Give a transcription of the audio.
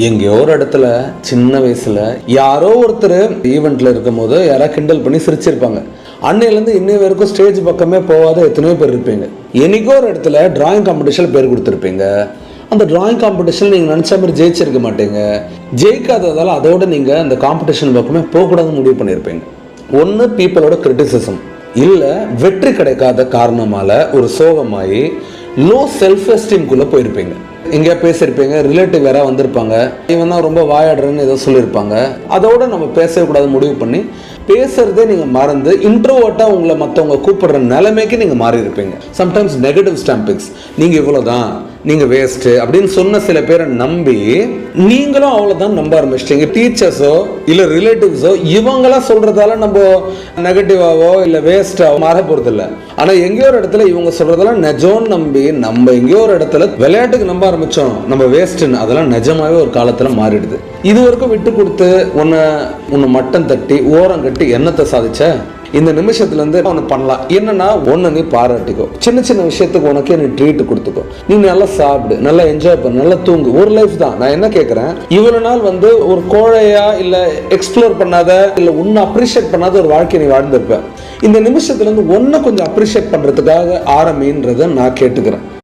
எங்கேயோ ஒரு இடத்துல சின்ன வயசுல யாரோ ஒருத்தர் ஈவெண்ட்ல இருக்கும் போது யாராவது கிண்டல் பண்ணி சிரிச்சிருப்பாங்க. அன்னையிலேருந்து இன்னை வரைக்கும் ஸ்டேஜ் பக்கமே போகாத எத்தனையோ பேர் இருப்பீங்க. என்னைக்கோ ஒரு இடத்துல டிராயிங் காம்படிஷன் பேர் கொடுத்துருப்பீங்க. அந்த டிராயிங் காம்படிஷன் நீங்கள் நினச்ச மாதிரி ஜெயிச்சிருக்க மாட்டீங்க. ஜெயிக்காததால் அதோட நீங்கள் அந்த காம்படிஷன் பக்கமே போகக்கூடாதுன்னு முடிவு பண்ணியிருப்பீங்க. ஒன்று பீப்புளோட கிரிட்டிசிசம், இல்லை வெற்றி கிடைக்காத காரணமால ஒரு சோகமாகி லோ செல்ஃப் எஸ்டீம்குள்ளே போயிருப்பீங்க. எங்கேயா பேசியிருப்பீங்க, ரிலேட்டிவ் யாராவது வந்திருப்பாங்க, இவன் தான் ரொம்ப வாயாடுறேன்னு ஏதோ சொல்லியிருப்பாங்க. அதோட நம்ம பேசவே கூடாது முடிவு பண்ணி பேசுறதே நீங்கள் மறந்து இன்ட்ரோவர்ட்டாக உங்களை மற்றவங்க கூப்பிடுற நிலைமைக்கு நீங்கள் மாறி இருப்பீங்க. சம்டைம்ஸ் நெகட்டிவ் ஸ்டாம்பிங்ஸ், நீங்கள் இவ்வளோதான், நீங்கள் வேஸ்ட்டு அப்படின்னு சொன்ன சில பேரை நம்பி நீங்களும் அவ்வளோதான் நம்ப ஆரம்பிச்சிட்டீங்க. டீச்சர்ஸோ இல்லை ரிலேட்டிவ்ஸோ இவங்களா சொல்கிறதால நம்ம நெகட்டிவாவோ இல்லை வேஸ்ட்டாவோ மாற போகிறது இல்லை. ஆனால் எங்கேயோ ஒரு இடத்துல இவங்க சொல்கிறதெல்லாம் நிஜம்னு நம்பி நம்ம எங்கேயோ ஒரு இடத்துல விளையாட்டுக்கு நம்ப ஆரம்பித்தோம் நம்ம வேஸ்ட்டுன்னு. அதெல்லாம் நிஜமாகவே ஒரு காலத்தில் மாறிடுது. இது வரைக்கும் விட்டு கொடுத்து உன்னை மட்டம் தட்டி ஓரம் கட்டி என்னத்தை சாதிச்ச? இந்த நிமிஷத்துல இருந்து அவனை பண்ணலாம். என்னன்னா ஒன்னு நீ பாராட்டிக்கோ, சின்ன சின்ன விஷயத்துக்கு உனக்கே நீ ட்ரீட் கொடுத்துக்கோ, நீ நல்லா சாப்பிடு, நல்லா என்ஜாய் பண்ணு, நல்லா தூங்கு. ஒரு லைஃப் தான். நான் என்ன கேட்கறேன், இவ்வளவு நாள் ஒரு கோழையா இல்ல எக்ஸ்ப்ளோர் பண்ணாத இல்ல உன்னை அப்ரிஷியேட் பண்ணாத ஒரு வாழ்க்கை நீ வாழ்ந்திருப்ப. இந்த நிமிஷத்துல இருந்து ஒன்ன கொஞ்சம் அப்ரிஷியேட் பண்றதுக்காக ஆரம்பின்றத நான் கேட்டுக்கிறேன்.